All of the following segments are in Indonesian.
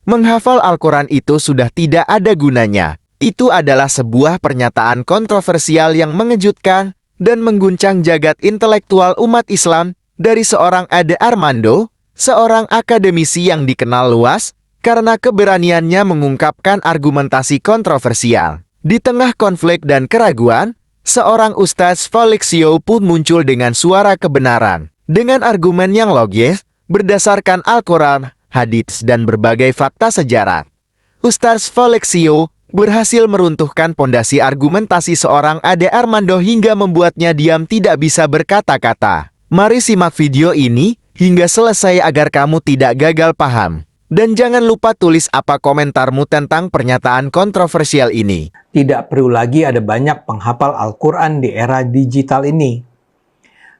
Menghafal Al-Quran itu sudah tidak ada gunanya. Itu adalah sebuah pernyataan kontroversial yang mengejutkan dan mengguncang jagat intelektual umat Islam dari seorang Ade Armando, seorang akademisi yang dikenal luas karena keberaniannya mengungkapkan argumentasi kontroversial. Di tengah konflik dan keraguan, seorang Ustadz Felixio pun muncul dengan suara kebenaran, dengan argumen yang logis, berdasarkan Al-Quran, hadits, dan berbagai fakta sejarah. Ustadz Felixio berhasil meruntuhkan pondasi argumentasi seorang Ade Armando hingga membuatnya diam tidak bisa berkata-kata. Mari simak video ini hingga selesai agar kamu tidak gagal paham. Dan jangan lupa tulis apa komentarmu tentang pernyataan kontroversial ini. Tidak perlu lagi ada banyak penghafal Al-Quran di era digital ini.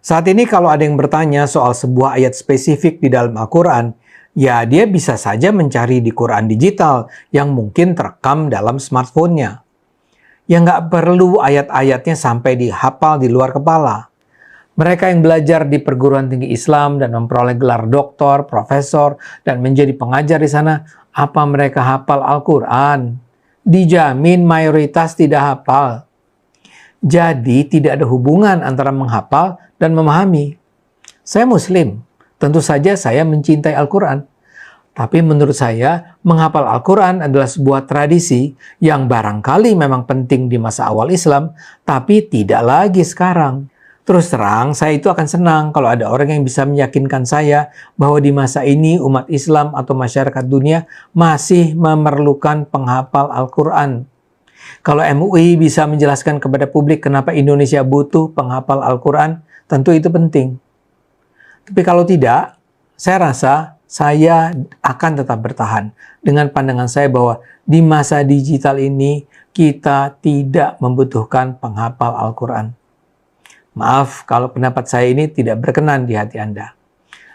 Saat ini kalau ada yang bertanya soal sebuah ayat spesifik di dalam Al-Quran, ya dia bisa saja mencari di Quran digital yang mungkin terekam dalam smartphone-nya. Ya nggak perlu ayat-ayatnya sampai dihafal di luar kepala. Mereka yang belajar di perguruan tinggi Islam dan memperoleh gelar doktor, profesor, dan menjadi pengajar di sana, apa mereka hafal Al-Quran? Dijamin mayoritas tidak hafal. Jadi tidak ada hubungan antara menghafal dan memahami. Saya Muslim, tentu saja saya mencintai Al-Quran. Tapi menurut saya, menghafal Al-Quran adalah sebuah tradisi yang barangkali memang penting di masa awal Islam, tapi tidak lagi sekarang. Terus terang, saya itu akan senang kalau ada orang yang bisa meyakinkan saya bahwa di masa ini umat Islam atau masyarakat dunia masih memerlukan penghafal Al-Quran. Kalau MUI bisa menjelaskan kepada publik kenapa Indonesia butuh penghafal Al-Quran, tentu itu penting. Tapi kalau tidak, saya rasa saya akan tetap bertahan dengan pandangan saya bahwa di masa digital ini kita tidak membutuhkan penghafal Al-Quran. Maaf kalau pendapat saya ini tidak berkenan di hati Anda.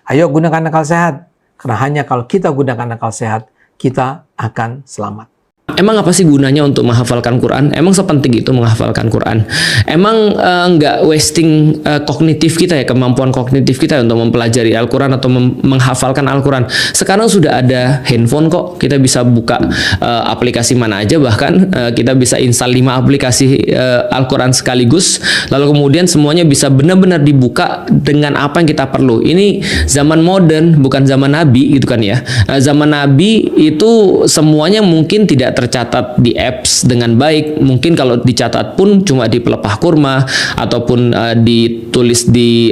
Ayo gunakan akal sehat, karena hanya kalau kita gunakan akal sehat, kita akan selamat. Emang apa sih gunanya untuk menghafalkan Quran? Emang sepenting itu menghafalkan Quran? Emang nggak wasting kognitif kita ya, kemampuan kognitif kita untuk mempelajari Al-Quran atau menghafalkan Al-Quran? Sekarang sudah ada handphone kok, kita bisa buka aplikasi mana aja, bahkan kita bisa install 5 aplikasi Al-Quran sekaligus, lalu kemudian semuanya bisa benar-benar dibuka dengan apa yang kita perlu. Ini zaman modern, bukan zaman Nabi gitu kan ya. Zaman Nabi itu semuanya mungkin tidak tercatat di apps dengan baik. Mungkin kalau dicatat pun cuma di pelepah kurma ataupun ditulis di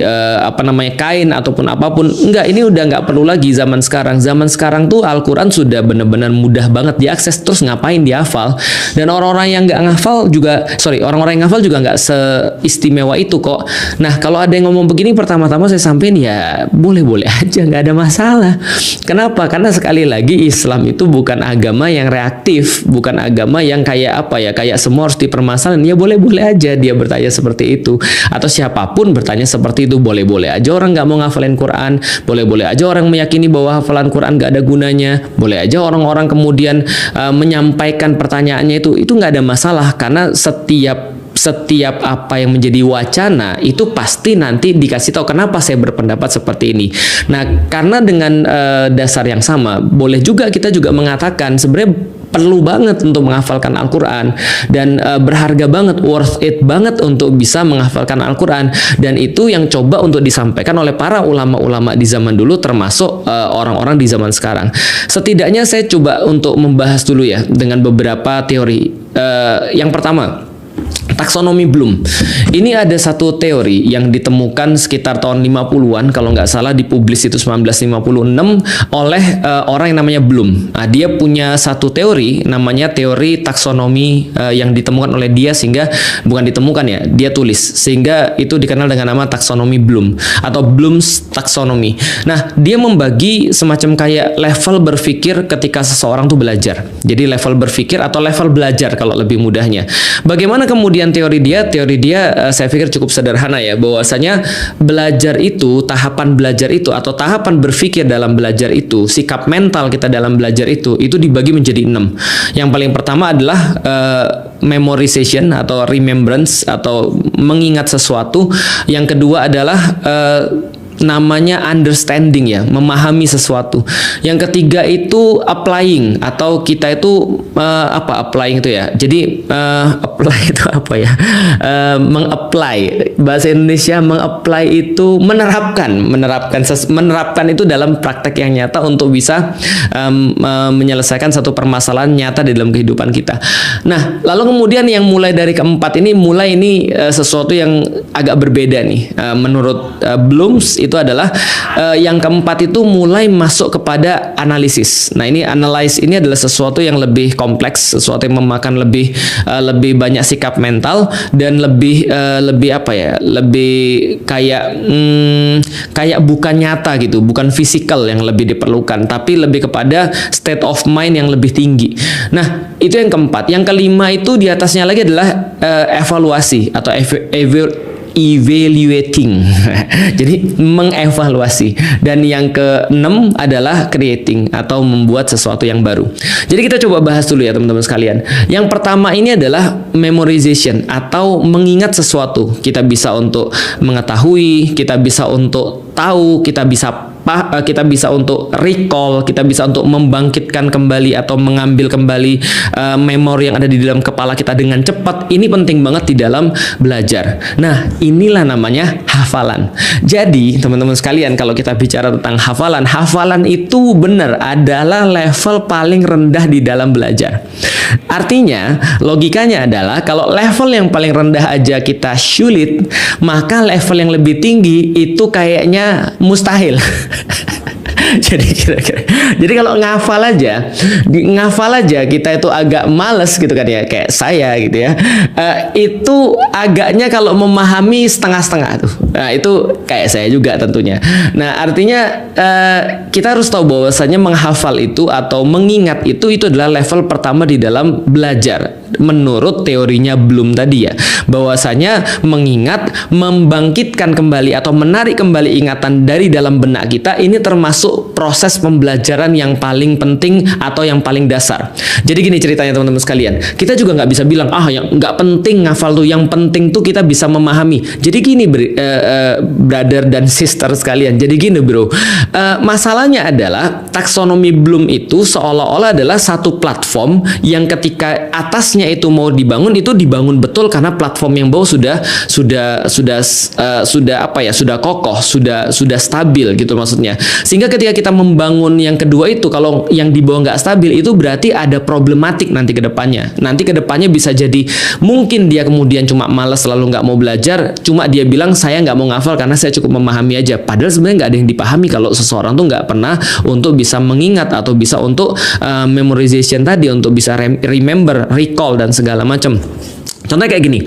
kain ataupun apapun. Enggak, ini udah nggak perlu lagi zaman sekarang. Zaman sekarang tuh Al-Quran sudah benar-benar mudah banget diakses. Terus ngapain dihafal? Dan orang-orang yang nggak ngafal juga, orang-orang yang ngafal juga nggak seistimewa itu kok. Nah, kalau ada yang ngomong begini, pertama-tama saya sampein ya boleh-boleh aja, nggak ada masalah. Kenapa? Karena sekali lagi Islam itu bukan agama yang reaktif, bukan agama yang kayak kayak semua harus dipermasalahin. Ya boleh-boleh aja dia bertanya seperti itu, atau siapapun bertanya seperti itu. Boleh-boleh aja orang nggak mau ngafalin Quran, boleh-boleh aja orang meyakini bahwa hafalan Quran nggak ada gunanya, boleh aja orang-orang kemudian menyampaikan pertanyaannya itu nggak ada masalah, karena setiap apa yang menjadi wacana itu pasti nanti dikasih tahu kenapa saya berpendapat seperti ini. Nah, karena dengan dasar yang sama, boleh juga kita juga mengatakan sebenarnya perlu banget untuk menghafalkan Al-Quran dan berharga banget, worth it banget untuk bisa menghafalkan Al-Quran, dan itu yang coba untuk disampaikan oleh para ulama-ulama di zaman dulu, termasuk orang-orang di zaman sekarang. Setidaknya saya coba untuk membahas dulu ya dengan beberapa teori. Yang pertama, taksonomi Bloom. Ini ada satu teori yang ditemukan sekitar tahun 50-an, kalau nggak salah dipublis itu 1956 oleh orang yang namanya Bloom. Nah, dia punya satu teori namanya teori taksonomi yang ditemukan oleh dia, sehingga bukan ditemukan ya, dia tulis, sehingga itu dikenal dengan nama taksonomi Bloom atau Bloom's taxonomy. Nah, dia membagi semacam kayak level berpikir ketika seseorang tuh belajar. Jadi level berpikir atau level belajar kalau lebih mudahnya. Bagaimana kemudian teori dia saya pikir cukup sederhana ya, bahwasanya belajar itu, tahapan belajar itu atau tahapan berpikir dalam belajar itu, sikap mental kita dalam belajar itu dibagi menjadi 6. Yang paling pertama adalah memorization atau remembrance atau mengingat sesuatu. Yang kedua adalah namanya understanding ya, memahami sesuatu. Yang ketiga itu applying, atau kita itu applying itu ya. Jadi apply itu apa ya? Mengapply. Bahasa Indonesia mengapply itu menerapkan itu dalam praktek yang nyata untuk bisa menyelesaikan satu permasalahan nyata di dalam kehidupan kita. Nah, lalu kemudian yang mulai dari keempat ini sesuatu yang agak berbeda nih. Menurut Blooms itu adalah yang keempat itu mulai masuk kepada analisis. Nah, ini analyze ini adalah sesuatu yang lebih kompleks, sesuatu yang memakan lebih banyak sikap mental dan lebih kayak bukan nyata gitu, bukan fisikal yang lebih diperlukan, tapi lebih kepada state of mind yang lebih tinggi. Nah, itu yang keempat. Yang kelima itu di atasnya lagi adalah evaluasi atau evaluating. Jadi mengevaluasi. Dan yang keenam adalah creating atau membuat sesuatu yang baru. Jadi kita coba bahas dulu ya teman-teman sekalian. Yang pertama ini adalah memorization atau mengingat sesuatu. Kita bisa untuk mengetahui, kita bisa untuk tahu, kita bisa untuk recall, kita bisa untuk membangkitkan kembali atau mengambil kembali memori yang ada di dalam kepala kita dengan cepat. Ini penting banget di dalam belajar. Nah, inilah namanya hafalan. Jadi, teman-teman sekalian, kalau kita bicara tentang hafalan itu benar adalah level paling rendah di dalam belajar. Artinya, logikanya adalah kalau level yang paling rendah aja kita sulit, maka level yang lebih tinggi itu kayaknya mustahil. Jadi kalau ngafal aja kita itu agak males gitu kan ya, kayak saya gitu ya. Itu agaknya kalau memahami setengah-setengah tuh. Nah, itu kayak saya juga tentunya. Nah, artinya kita harus tahu bahwasanya menghafal itu atau mengingat itu adalah level pertama di dalam belajar. Menurut teorinya Bloom tadi ya, bahwasanya mengingat, membangkitkan kembali atau menarik kembali ingatan dari dalam benak kita, ini termasuk proses pembelajaran yang paling penting atau yang paling dasar. Jadi gini ceritanya teman-teman sekalian, kita juga nggak bisa bilang yang nggak penting ngafal tuh, yang penting tuh kita bisa memahami. Jadi gini brother dan sister sekalian, jadi gini bro, masalahnya adalah taksonomi Bloom itu seolah-olah adalah satu platform yang ketika atasnya itu mau dibangun, itu dibangun betul karena platform yang bawah sudah kokoh, sudah stabil gitu maksudnya. Sehingga ketika kita membangun yang kedua itu, kalau yang di bawah nggak stabil, itu berarti ada problematik nanti ke depannya. Nanti ke depannya bisa jadi mungkin dia kemudian cuma malas lalu nggak mau belajar, cuma dia bilang saya nggak mau ngafal karena saya cukup memahami aja. Padahal sebenarnya nggak ada yang dipahami kalau seseorang tuh nggak pernah untuk bisa mengingat atau bisa untuk memorization tadi, untuk bisa remember, recall dan segala macam. Contohnya kayak gini,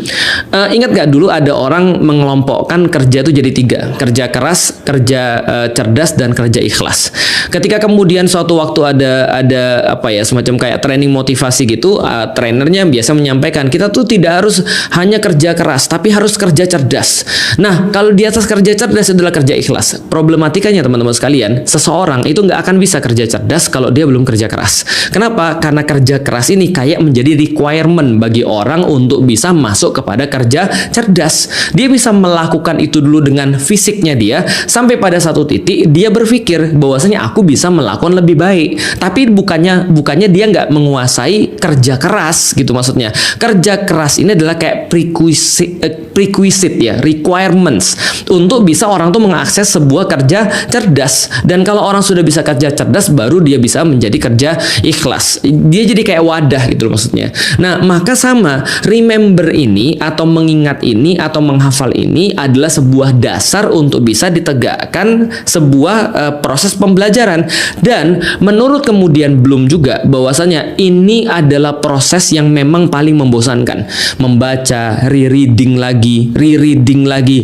ingat gak dulu ada orang mengelompokkan kerja itu jadi 3, kerja keras, kerja cerdas, dan kerja ikhlas. Ketika kemudian suatu waktu ada semacam kayak training motivasi gitu, trainernya biasa menyampaikan kita tuh tidak harus hanya kerja keras, tapi harus kerja cerdas. Nah, kalau di atas kerja cerdas adalah kerja ikhlas. Problematikanya teman-teman sekalian, seseorang itu nggak akan bisa kerja cerdas kalau dia belum kerja keras. Kenapa? Karena kerja keras ini kayak menjadi requirement bagi orang untuk bisa masuk kepada kerja cerdas. Dia bisa melakukan itu dulu dengan fisiknya dia, sampai pada satu titik dia berpikir bahwasanya aku bisa melakukan lebih baik. Tapi bukannya dia nggak menguasai kerja keras gitu maksudnya. Kerja keras ini adalah kayak prerequisite ya, requirements untuk bisa orang tuh mengakses sebuah kerja cerdas. Dan kalau orang sudah bisa kerja cerdas, baru dia bisa menjadi kerja ikhlas. Dia jadi kayak wadah gitu maksudnya. Nah, maka sama remember ini atau mengingat ini atau menghafal ini adalah sebuah dasar untuk bisa ditegakkan sebuah proses pembelajaran. Dan menurut kemudian Bloom juga bahwasanya ini adalah proses yang memang paling membosankan. Membaca, rereading lagi, rereading lagi,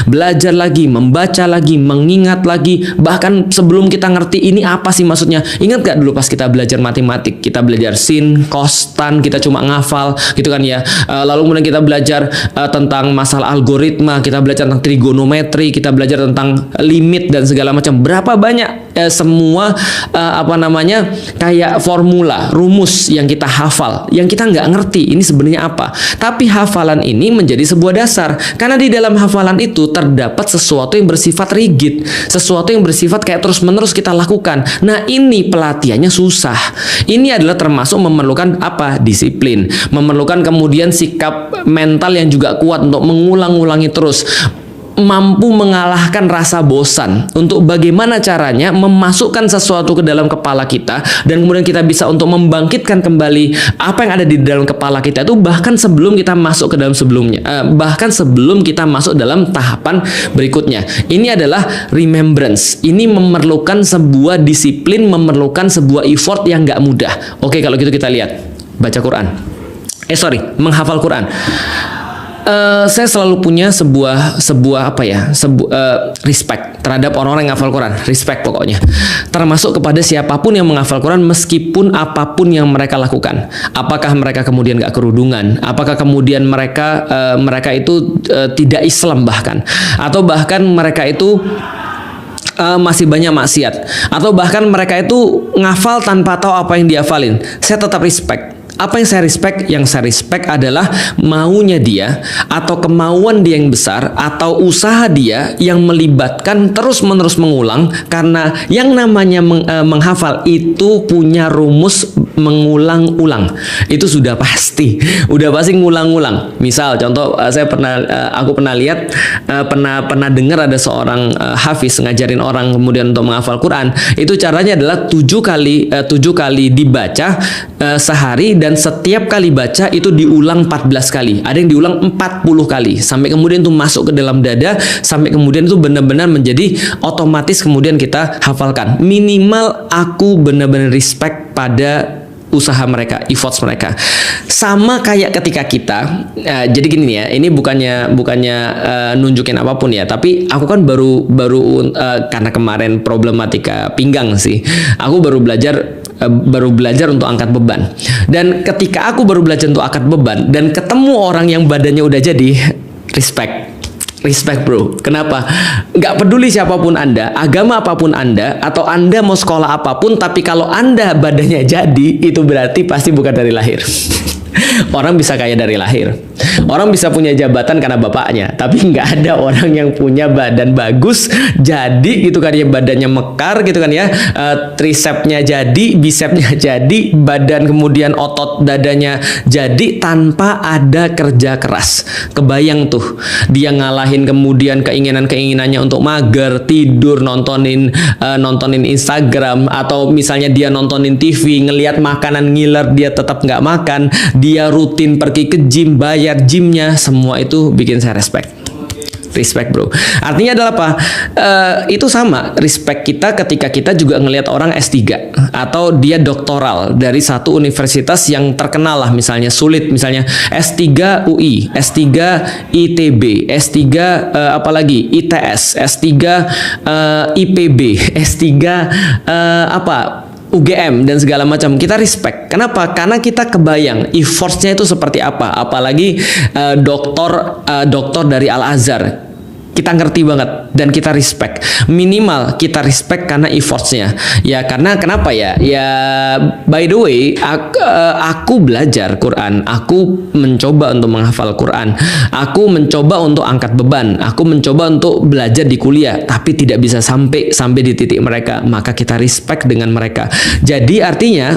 belajar lagi, membaca lagi, mengingat lagi, bahkan sebelum kita ngerti ini apa sih maksudnya. Ingat gak dulu pas kita belajar matematik, kita belajar sin, cos, tan, kita kita cuma ngafal gitu kan ya. Lalu kemudian kita belajar tentang masalah algoritma, kita belajar tentang trigonometri, kita belajar tentang limit dan segala macam. Berapa banyak semua kayak formula, rumus yang kita hafal, yang kita nggak ngerti ini sebenarnya apa. Tapi hafalan ini menjadi sebuah dasar, karena di dalam hafalan itu terdapat sesuatu yang bersifat rigid, sesuatu yang bersifat kayak terus-menerus kita lakukan. Nah, ini pelatihannya susah. Ini adalah termasuk memerlukan apa? Disiplin, memerlukan kemudian sikap mental yang juga kuat untuk mengulang-ulangi terus, mampu mengalahkan rasa bosan untuk bagaimana caranya memasukkan sesuatu ke dalam kepala kita, dan kemudian kita bisa untuk membangkitkan kembali apa yang ada di dalam kepala kita itu bahkan sebelum kita masuk ke dalam bahkan sebelum kita masuk dalam tahapan berikutnya. Ini adalah remembrance. Ini memerlukan sebuah disiplin, memerlukan sebuah effort yang nggak mudah. Oke, kalau gitu kita lihat baca Quran. Menghafal Quran. Saya selalu punya sebuah respect terhadap orang-orang yang menghafal Quran, respect pokoknya. Termasuk kepada siapapun yang menghafal Quran, meskipun apapun yang mereka lakukan. Apakah mereka kemudian gak kerudungan? Apakah kemudian mereka itu tidak Islam bahkan? Atau bahkan mereka itu masih banyak maksiat? Atau bahkan mereka itu ngafal tanpa tahu apa yang dihafalin? Saya tetap respect. Apa yang saya respect? Yang saya respect adalah maunya dia, atau kemauan dia yang besar, atau usaha dia yang melibatkan terus-menerus mengulang. Karena yang namanya menghafal itu punya rumus mengulang-ulang. Itu sudah pasti ngulang-ulang. Misal contoh, aku pernah lihat, pernah dengar ada seorang hafiz ngajarin orang kemudian untuk menghafal Quran. Itu caranya adalah 7 kali dibaca sehari, dan setiap kali baca itu diulang 14 kali. Ada yang diulang 40 kali sampai kemudian itu masuk ke dalam dada, sampai kemudian itu benar-benar menjadi otomatis kemudian kita hafalkan. Minimal aku benar-benar respect pada usaha mereka, efforts mereka. Sama kayak ketika kita, jadi gini ya, ini bukannya nunjukin apapun ya, tapi aku kan baru karena kemarin problematika pinggang sih, aku baru belajar untuk angkat beban. Dan ketika aku baru belajar untuk angkat beban dan ketemu orang yang badannya udah jadi, respect bro. Kenapa? Nggak peduli siapapun Anda, agama apapun Anda, atau Anda mau sekolah apapun, tapi kalau Anda badannya jadi, itu berarti pasti bukan dari lahir. Orang bisa kaya dari lahir, orang bisa punya jabatan karena bapaknya, tapi nggak ada orang yang punya badan bagus jadi gitu kan ya, badannya mekar gitu kan ya, tricepsnya jadi, bicepsnya jadi, badan kemudian otot dadanya jadi tanpa ada kerja keras. Kebayang tuh dia ngalahin kemudian keinginannya untuk mager, tidur, nontonin Instagram, atau misalnya dia nontonin TV, ngelihat makanan ngiler, dia tetap nggak makan, dia rutin pergi ke gym, bayar gymnya, semua itu bikin saya respect bro. Artinya adalah apa? Itu sama respect kita ketika kita juga ngelihat orang S3 atau dia doktoral dari satu universitas yang terkenal lah, misalnya sulit, misalnya S3 UI, S3 ITB, S3 apalagi ITS, S3 IPB, S3 UGM dan segala macam. Kita respect. Kenapa? Karena kita kebayang effortnya itu seperti apa. Apalagi doktor dari Al-Azhar. Kita ngerti banget dan kita respect. Minimal kita respect karena effortnya. Ya karena kenapa ya? Ya by the way, aku belajar Quran, aku mencoba untuk menghafal Quran, aku mencoba untuk angkat beban, aku mencoba untuk belajar di kuliah, tapi tidak bisa sampai di titik mereka. Maka kita respect dengan mereka. Jadi artinya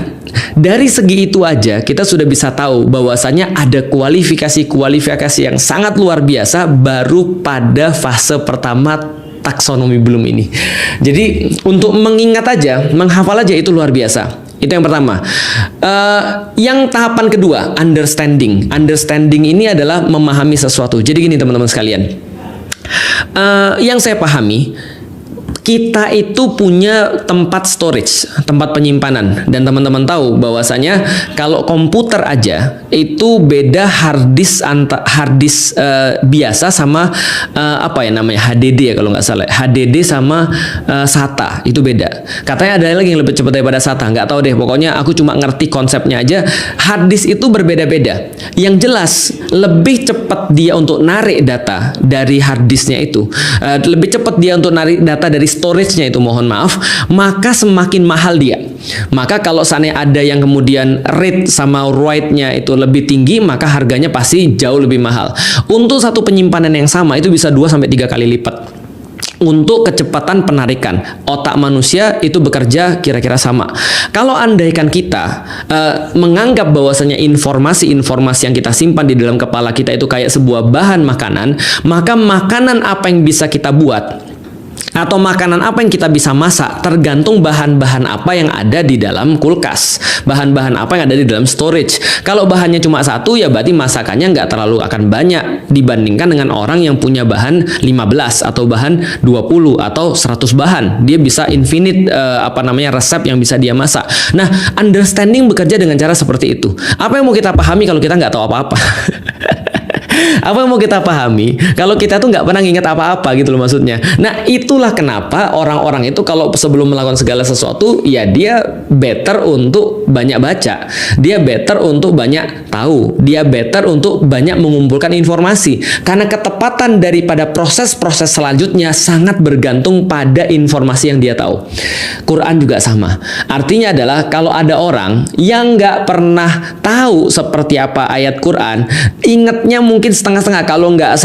dari segi itu aja kita sudah bisa tahu bahwasanya ada kualifikasi yang sangat luar biasa baru pada fase pertama taksonomi belum ini. Jadi untuk mengingat aja, menghafal aja itu luar biasa. Itu yang pertama. Yang tahapan kedua, understanding. Understanding ini adalah memahami sesuatu. Jadi gini teman-teman sekalian, yang saya pahami, kita itu punya tempat storage, tempat penyimpanan, dan teman-teman tahu bahwasanya kalau komputer aja itu beda hard disk biasa sama apa ya namanya, HDD ya kalau nggak salah, HDD sama SATA itu beda. Katanya ada lagi yang lebih cepat daripada SATA, nggak tahu deh. Pokoknya aku cuma ngerti konsepnya aja. Hard disk itu berbeda-beda. Yang jelas lebih cepat dia untuk narik data dari hard disknya itu, lebih cepat dia untuk narik data dari storage-nya itu, mohon maaf, maka semakin mahal dia. Maka kalau seandainya ada yang kemudian read sama write-nya itu lebih tinggi, maka harganya pasti jauh lebih mahal. Untuk satu penyimpanan yang sama itu bisa 2-3 kali lipat. Untuk kecepatan penarikan, otak manusia itu bekerja kira-kira sama. Kalau andaikan kita menganggap bahwasanya informasi-informasi yang kita simpan di dalam kepala kita itu kayak sebuah bahan makanan, maka makanan apa yang bisa kita buat atau makanan apa yang kita bisa masak tergantung bahan-bahan apa yang ada di dalam kulkas, bahan-bahan apa yang ada di dalam storage. Kalau bahannya cuma satu, ya berarti masakannya nggak terlalu akan banyak dibandingkan dengan orang yang punya bahan 15 atau bahan 20 atau 100 bahan. Dia bisa infinite resep yang bisa dia masak. Nah, understanding bekerja dengan cara seperti itu. Apa yang mau kita pahami kalau kita nggak tahu apa-apa? Apa yang mau kita pahami kalau kita tuh nggak pernah nginget apa-apa gitu loh maksudnya. Nah, itulah kenapa orang-orang itu kalau sebelum melakukan segala sesuatu, ya dia better untuk banyak baca, dia better untuk banyak tahu, dia better untuk banyak mengumpulkan informasi, karena ketepatan daripada proses-proses selanjutnya sangat bergantung pada informasi yang dia tahu. Quran juga sama. Artinya adalah kalau ada orang yang nggak pernah tahu seperti apa ayat Quran, ingatnya mungkin setengah-setengah, kalau nggak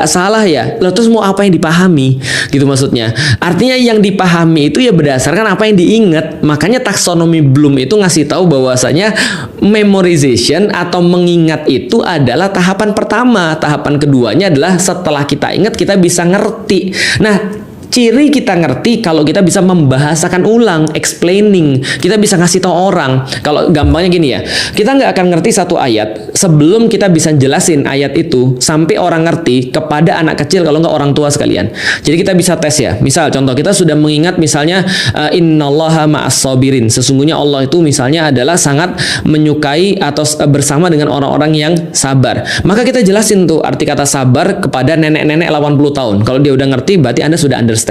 salah ya, lalu terus mau apa yang dipahami gitu maksudnya. Artinya yang dipahami itu ya berdasarkan apa yang diingat. Makanya taksonomi Bloom itu ngasih tahu bahwasanya memorization atau mengingat itu adalah tahapan pertama. Tahapan keduanya adalah setelah kita ingat kita bisa ngerti. Nah, ciri kita ngerti kalau kita bisa membahasakan ulang, explaining. Kita bisa ngasih tahu orang. Kalau gampangnya gini ya, kita nggak akan ngerti satu ayat sebelum kita bisa jelasin ayat itu sampai orang ngerti kepada anak kecil, kalau nggak orang tua sekalian. Jadi kita bisa tes ya. Misal contoh, kita sudah mengingat misalnya innallaha ma'as sabirin. Sesungguhnya Allah itu misalnya adalah sangat menyukai atau bersama dengan orang-orang yang sabar. Maka kita jelasin tuh arti kata sabar kepada nenek-nenek 80 tahun. Kalau dia udah ngerti, berarti Anda sudah understand.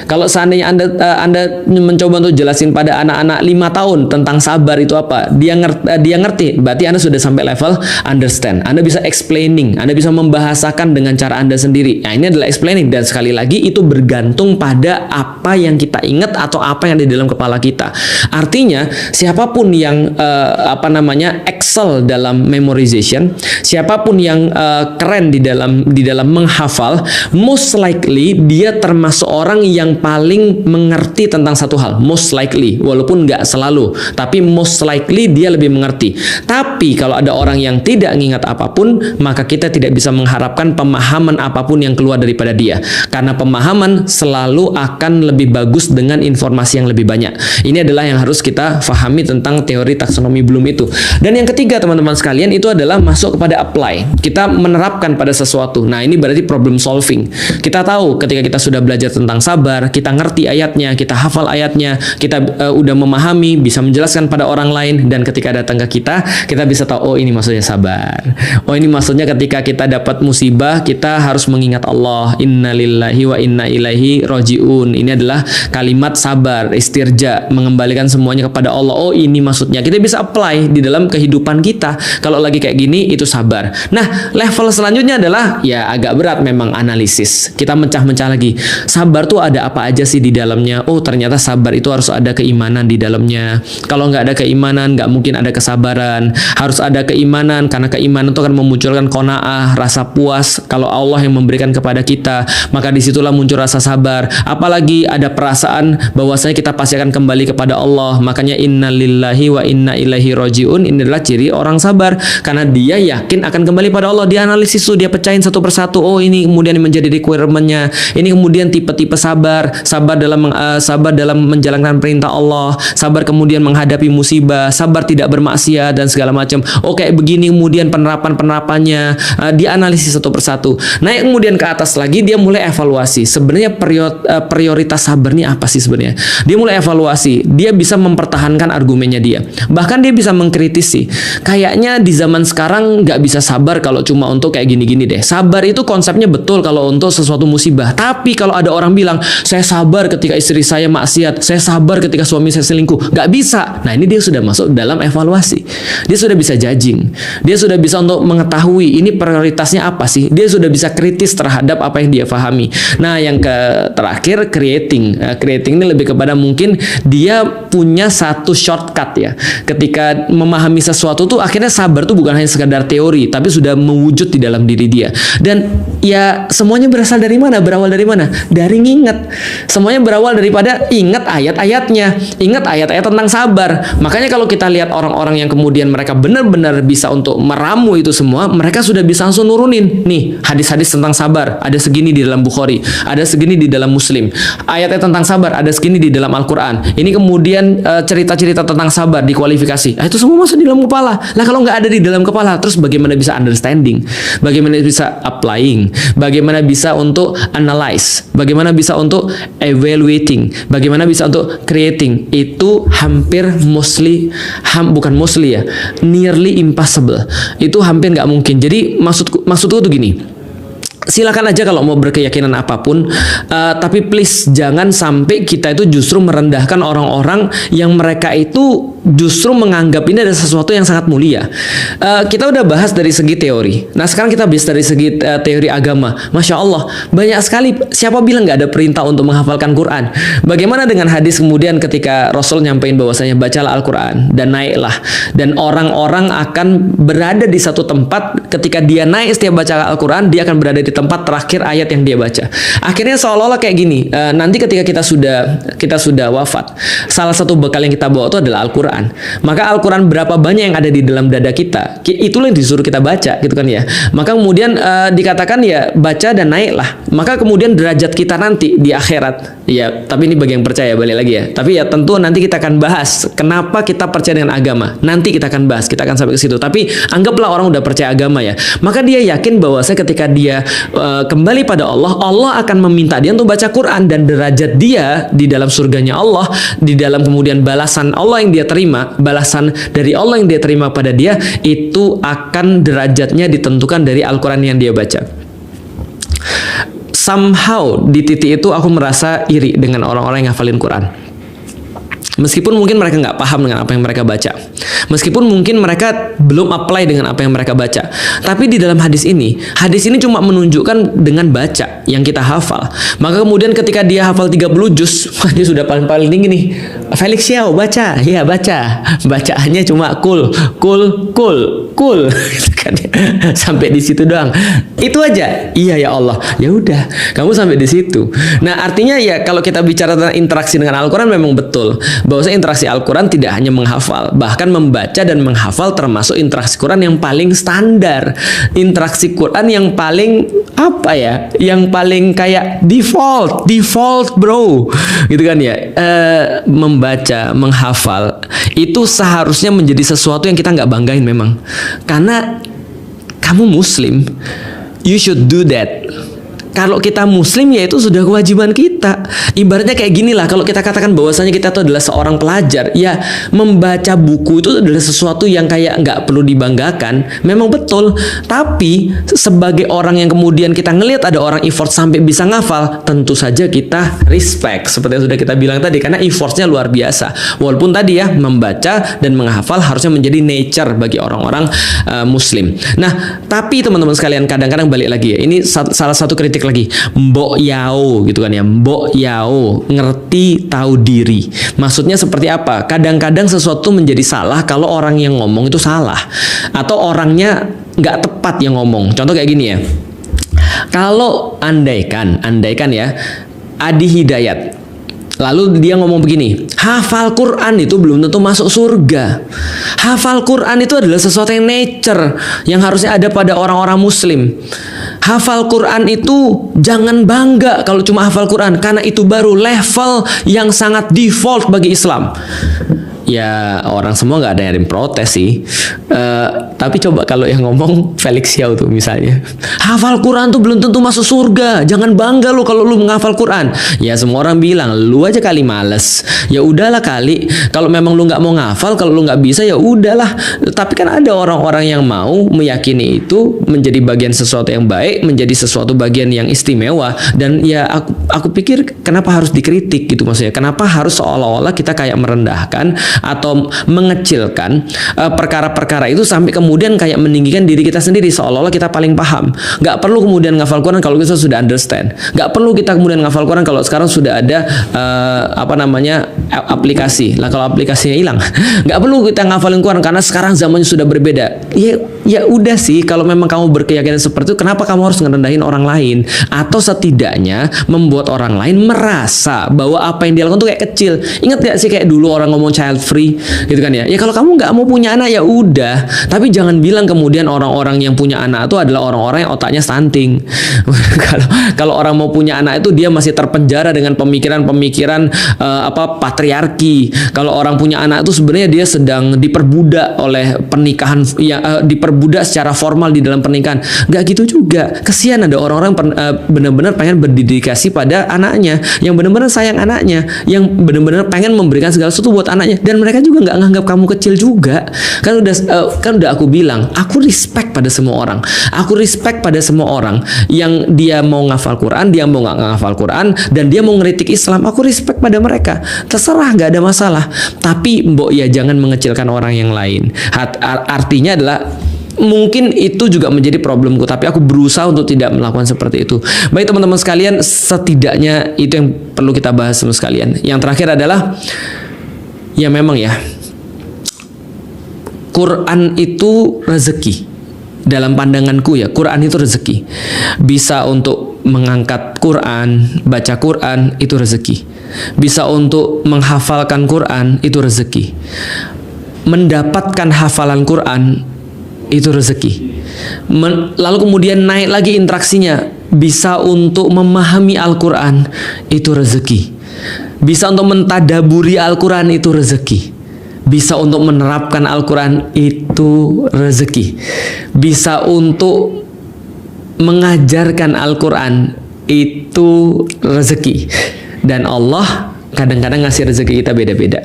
Kalau seandainya Anda mencoba untuk jelasin pada anak-anak 5 tahun tentang sabar itu apa, dia ngerti, berarti Anda sudah sampai level understand. Anda bisa explaining, Anda bisa membahasakan dengan cara Anda sendiri. Nah, ini adalah explaining, dan sekali lagi itu bergantung pada apa yang kita ingat atau apa yang ada di dalam kepala kita. Artinya siapapun yang excel dalam memorization, siapapun yang keren di dalam menghafal, most likely dia termasuk orang yang paling mengerti tentang satu hal. Most likely, walaupun nggak selalu, tapi most likely dia lebih mengerti. Tapi kalau ada orang yang tidak mengingat apapun, maka kita tidak bisa mengharapkan pemahaman apapun yang keluar daripada dia, karena pemahaman selalu akan lebih bagus dengan informasi yang lebih banyak. Ini adalah yang harus kita fahami tentang teori taksonomi Bloom itu. Dan yang ketiga, teman-teman sekalian, itu adalah masuk kepada apply. Kita menerapkan pada sesuatu. Nah, ini berarti problem solving. Kita tahu ketika kita sudah belajar tentang sabar, kita ngerti ayatnya, kita hafal ayatnya, kita udah memahami, bisa menjelaskan pada orang lain, dan ketika datang ke kita bisa tahu, oh ini maksudnya sabar. Oh ini maksudnya ketika kita dapat musibah, kita harus mengingat Allah, innalillahi wa inna ilaihi roji'un. Ini adalah kalimat sabar, istirja, mengembalikan semuanya kepada Allah. Oh ini maksudnya. Kita bisa apply di dalam kehidupan kita. Kalau lagi kayak gini, itu sabar. Nah, level selanjutnya adalah, ya agak berat memang, analisis. Kita mencah-mencah lagi. Sabar tuh ada apa aja sih di dalamnya? Oh, ternyata sabar itu harus ada keimanan di dalamnya. Kalau nggak ada keimanan, nggak mungkin ada kesabaran. Harus ada keimanan, karena keimanan itu akan memunculkan qanaah, rasa puas. Kalau Allah yang memberikan kepada kita, maka disitulah muncul rasa sabar. Apalagi ada perasaan bahwasanya kita pasti akan kembali kepada Allah. Makanya innalillahi wa inna ilaihi roji'un. Ini adalah ciri orang sabar, karena dia yakin akan kembali pada Allah. Dia analisis tuh, dia pecahin satu persatu. Oh ini kemudian menjadi requirement-nya, ini kemudian tipe tipe-tipe sabar, sabar dalam menjalankan perintah Allah, sabar kemudian menghadapi musibah, sabar tidak bermaksiat dan segala macam. Oh kayak begini kemudian penerapannya, dianalisis satu persatu. Naik kemudian ke atas lagi dia mulai evaluasi. Sebenarnya prioritas sabar ini apa sih sebenarnya? Dia mulai evaluasi, dia bisa mempertahankan argumennya dia. Bahkan dia bisa mengkritisi. Kayaknya di zaman sekarang nggak bisa sabar kalau cuma untuk kayak gini-gini deh. Sabar itu konsepnya betul kalau untuk sesuatu musibah. Tapi kalau ada orang bilang, saya sabar ketika istri saya maksiat, saya sabar ketika suami saya selingkuh, nggak bisa. Nah ini dia sudah masuk dalam evaluasi. Dia sudah bisa judging. Dia sudah bisa untuk mengetahui ini prioritasnya apa sih. Dia sudah bisa kritis terhadap apa yang dia pahami. Nah yang terakhir creating. Creating ini lebih kepada mungkin dia punya satu shortcut ya. Ketika memahami sesuatu tuh akhirnya sabar tuh bukan hanya sekadar teori, tapi sudah mewujud di dalam diri dia. Dan ya semuanya berasal dari mana? Berawal dari mana? Dari nginget. Semuanya berawal daripada ingat ayat-ayatnya, ingat ayat-ayat tentang sabar. Makanya kalau kita lihat orang-orang yang kemudian mereka benar-benar bisa untuk meramu itu semua, mereka sudah bisa langsung nurunin. Nih, hadis-hadis tentang sabar, ada segini di dalam Bukhari, ada segini di dalam Muslim. Ayat-ayat tentang sabar, ada segini di dalam Al-Quran. Ini kemudian cerita-cerita tentang sabar dikualifikasi. Itu semua masuk di dalam kepala. Lah kalau nggak ada di dalam kepala, terus bagaimana bisa understanding? Bagaimana bisa applying? Bagaimana bisa untuk analyze? Bagaimana bisa untuk evaluating? Bagaimana bisa untuk creating? Itu hampir nearly impossible. Itu hampir nggak mungkin. Jadi maksudku tuh gini. Silakan aja kalau mau berkeyakinan apapun, tapi please jangan sampai kita itu justru merendahkan orang-orang yang mereka itu justru menganggap ini ada sesuatu yang sangat mulia. Kita udah bahas dari segi teori. Nah sekarang kita bahas dari segi teori agama. Masya Allah, banyak sekali. Siapa bilang nggak ada perintah untuk menghafalkan Quran? Bagaimana dengan hadis kemudian ketika Rasul nyampein bahwasanya bacalah Al-Quran dan naiklah, dan orang-orang akan berada di satu tempat. Ketika dia naik setiap baca Al-Quran, dia akan berada di tempat terakhir ayat yang dia baca. Akhirnya seolah-olah kayak gini. Nanti ketika kita sudah wafat, salah satu bekal yang kita bawa itu adalah Al-Quran. Maka Al-Quran berapa banyak yang ada di dalam dada kita, itulah yang disuruh kita baca, gitu kan ya. Maka kemudian dikatakan ya baca dan naiklah. Maka kemudian derajat kita nanti di akhirat, ya. Tapi ini bagi yang percaya, balik lagi ya. Tapi ya tentu nanti kita akan bahas kenapa kita percaya dengan agama. Nanti kita akan bahas, kita akan sampai ke situ. Tapi anggaplah orang udah percaya agama ya. Maka dia yakin bahwasanya ketika dia kembali pada Allah, Allah akan meminta dia untuk baca Quran, dan derajat dia di dalam surganya Allah, di dalam kemudian balasan Allah yang dia terima, balasan dari Allah yang dia terima pada dia, itu akan derajatnya ditentukan dari Al-Quran yang dia baca. Somehow di titik itu aku merasa iri dengan orang-orang yang hafalin Quran. Meskipun mungkin mereka nggak paham dengan apa yang mereka baca, meskipun mungkin mereka belum apply dengan apa yang mereka baca, tapi di dalam hadis ini cuma menunjukkan dengan baca yang kita hafal. Maka kemudian ketika dia hafal 30 juz, dia sudah paling tinggi nih. Felix Xiao baca, ya baca, bacaannya cuma cool. Sampai di situ doang. Itu aja. Iya ya Allah. Ya udah, kamu sampai di situ. Nah, artinya ya kalau kita bicara tentang interaksi dengan Al-Quran, memang betul bahwasanya interaksi Al-Quran tidak hanya menghafal, bahkan membaca dan menghafal termasuk interaksi Quran yang paling standar. Interaksi Quran yang paling apa ya? Yang paling kayak default bro. Gitu kan ya. Membaca, menghafal itu seharusnya menjadi sesuatu yang kita nggak banggain memang. Karena kamu Muslim, you should do that. Kalau kita Muslim, ya itu sudah kewajiban kita. Ibaratnya kayak gini lah, kalau kita katakan bahwasanya kita itu adalah seorang pelajar, ya membaca buku itu adalah sesuatu yang kayak nggak perlu dibanggakan. Memang betul. Tapi sebagai orang yang kemudian kita ngelihat ada orang effort sampai bisa ngafal, tentu saja kita respect. Seperti yang sudah kita bilang tadi, karena effortnya luar biasa. Walaupun tadi ya, membaca dan menghafal harusnya menjadi nature bagi orang-orang Muslim. Nah, tapi teman-teman sekalian, kadang-kadang balik lagi ya, ini salah satu kritik lagi, mbok yao gitu kan ya, mbok yao, ngerti tahu diri. Maksudnya seperti apa? Kadang-kadang sesuatu menjadi salah kalau orang yang ngomong itu salah, atau orangnya nggak tepat yang ngomong. Contoh kayak gini ya, kalau andaikan ya Adi Hidayat Lalu dia ngomong begini, hafal Quran itu belum tentu masuk surga. Hafal Quran itu adalah sesuatu yang nature, yang harusnya ada pada orang-orang muslim. Hafal Quran itu jangan bangga kalau cuma hafal Quran, karena itu baru level yang sangat default bagi Islam. Ya orang semua nggak ada yang protes sih. Tapi coba kalau yang ngomong Felix Yao tuh misalnya, hafal Quran tuh belum tentu masuk surga. Jangan bangga lo kalau lu menghafal Quran. Ya semua orang bilang lu aja kali males. Ya udahlah kali. Kalau memang lu nggak mau ngafal, kalau lu nggak bisa ya udahlah. Tapi kan ada orang-orang yang mau meyakini itu menjadi bagian sesuatu yang baik, menjadi sesuatu bagian yang istimewa. Dan ya aku pikir kenapa harus dikritik gitu maksudnya? Kenapa harus seolah-olah kita kayak merendahkan atau mengecilkan perkara-perkara itu sampai kemudian kayak meninggikan diri kita sendiri seolah-olah kita paling paham. Nggak perlu kemudian ngafal Quran kalau kita sudah understand. Nggak perlu kita kemudian ngafal Quran kalau sekarang sudah ada aplikasi. Lah kalau aplikasinya hilang, nggak perlu kita ngafalin Quran karena sekarang zamannya sudah berbeda. Ya udah sih, kalau memang kamu berkeyakinan seperti itu, kenapa kamu harus ngerendahin orang lain? Atau setidaknya membuat orang lain merasa bahwa apa yang dia lakukan itu kayak kecil. Ingat gak sih kayak dulu orang ngomong child free gitu kan ya? Ya kalau kamu nggak mau punya anak ya udah, tapi jangan bilang kemudian orang-orang yang punya anak itu adalah orang-orang yang otaknya stunting. Kalau orang mau punya anak itu dia masih terpenjara dengan pemikiran-pemikiran patriarki. Kalau orang punya anak itu sebenarnya dia sedang diperbudak oleh pernikahan, diperbudak secara formal di dalam pernikahan. Nggak gitu juga. Kesian ada orang-orang benar-benar pengen berdedikasi pada anaknya, yang benar-benar sayang anaknya, yang benar-benar pengen memberikan segala sesuatu buat anaknya, dan mereka juga nggak nganggap kamu kecil juga. Kan udah aku bilang, aku respect pada semua orang. Aku respect pada semua orang yang dia mau ngafal Quran, dia mau nggak ngafal Quran, dan dia mau ngeritik Islam. Aku respect pada mereka. Terserah, nggak ada masalah. Tapi mbok ya jangan mengecilkan orang yang lain. Artinya adalah mungkin itu juga menjadi problemku, tapi aku berusaha untuk tidak melakukan seperti itu. Baik teman-teman sekalian, setidaknya itu yang perlu kita bahas semua sekalian. Yang terakhir adalah ya memang ya, Quran itu rezeki. Dalam pandanganku ya, Quran itu rezeki. Bisa untuk mengangkat Quran, baca Quran, itu rezeki. Bisa untuk menghafalkan Quran, itu rezeki. Mendapatkan hafalan Quran, itu rezeki. Lalu kemudian naik lagi interaksinya, bisa untuk memahami Al-Quran, itu rezeki. Bisa untuk mentadaburi Al-Quran, itu rezeki. Bisa untuk menerapkan Al-Quran, itu rezeki. Bisa untuk mengajarkan Al-Quran, itu rezeki. Dan Allah kadang-kadang ngasih rezeki kita beda-beda.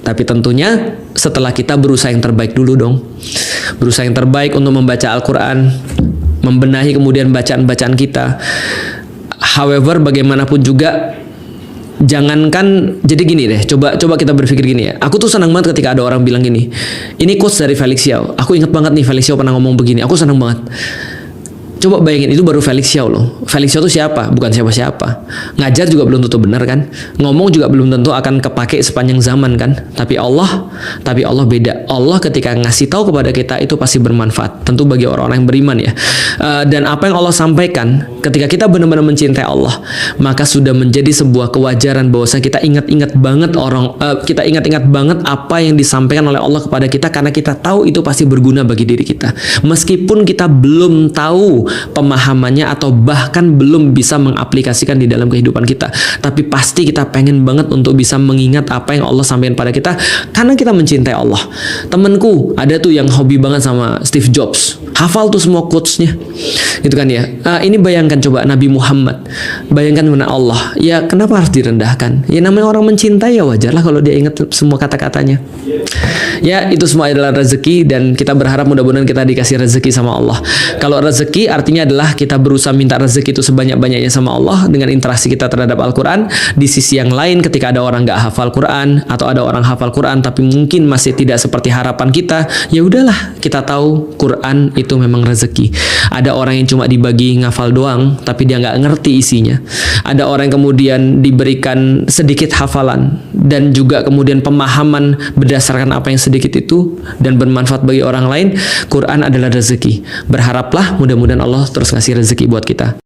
Tapi tentunya setelah kita berusaha yang terbaik dulu dong. Berusaha yang terbaik untuk membaca Al-Quran, membenahi kemudian bacaan-bacaan kita. However, bagaimanapun juga, jangankan, jadi gini deh, coba kita berpikir gini ya. Aku tuh senang banget ketika ada orang bilang gini, ini quotes dari Felix Yao. Aku ingat banget nih, Felix Yao pernah ngomong begini. Aku senang banget. Coba bayangin, itu baru Felix Yao loh. Felix Yao itu siapa? Bukan siapa-siapa. Ngajar juga belum tentu benar kan? Ngomong juga belum tentu akan kepake sepanjang zaman kan? Tapi Allah beda. Allah ketika ngasih tahu kepada kita itu pasti bermanfaat. Tentu bagi orang-orang yang beriman ya. Dan apa yang Allah sampaikan, ketika kita benar-benar mencintai Allah, maka sudah menjadi sebuah kewajaran bahwa kita ingat-ingat banget kita ingat-ingat banget apa yang disampaikan oleh Allah kepada kita, karena kita tahu itu pasti berguna bagi diri kita. Meskipun kita belum tahu pemahamannya atau bahkan belum bisa mengaplikasikan di dalam kehidupan kita, tapi pasti kita pengen banget untuk bisa mengingat apa yang Allah sampaikan pada kita karena kita mencintai Allah. Temenku ada tuh yang hobi banget sama Steve Jobs, hafal tuh semua quotes-nya gitu kan ya. Ini bayangkan coba Nabi Muhammad, bayangkan mana Allah, ya kenapa harus direndahkan? Ya namanya orang mencintai, ya wajarlah kalau dia ingat semua kata-katanya. Ya itu semua adalah rezeki, dan kita berharap mudah-mudahan kita dikasih rezeki sama Allah. Kalau rezeki artinya adalah kita berusaha minta rezeki itu sebanyak-banyaknya sama Allah dengan interaksi kita terhadap Al-Quran. Di sisi yang lain, ketika ada orang nggak hafal Quran atau ada orang hafal Quran tapi mungkin masih tidak seperti harapan kita, ya udahlah, kita tahu Quran itu memang rezeki. Ada orang yang cuma dibagi ngafal doang tapi dia nggak ngerti isinya. Ada orang yang kemudian diberikan sedikit hafalan dan juga kemudian pemahaman berdasarkan apa yang sedikit itu dan bermanfaat bagi orang lain. Quran adalah rezeki. Berharaplah mudah-mudahan Allah terus ngasih rezeki buat kita.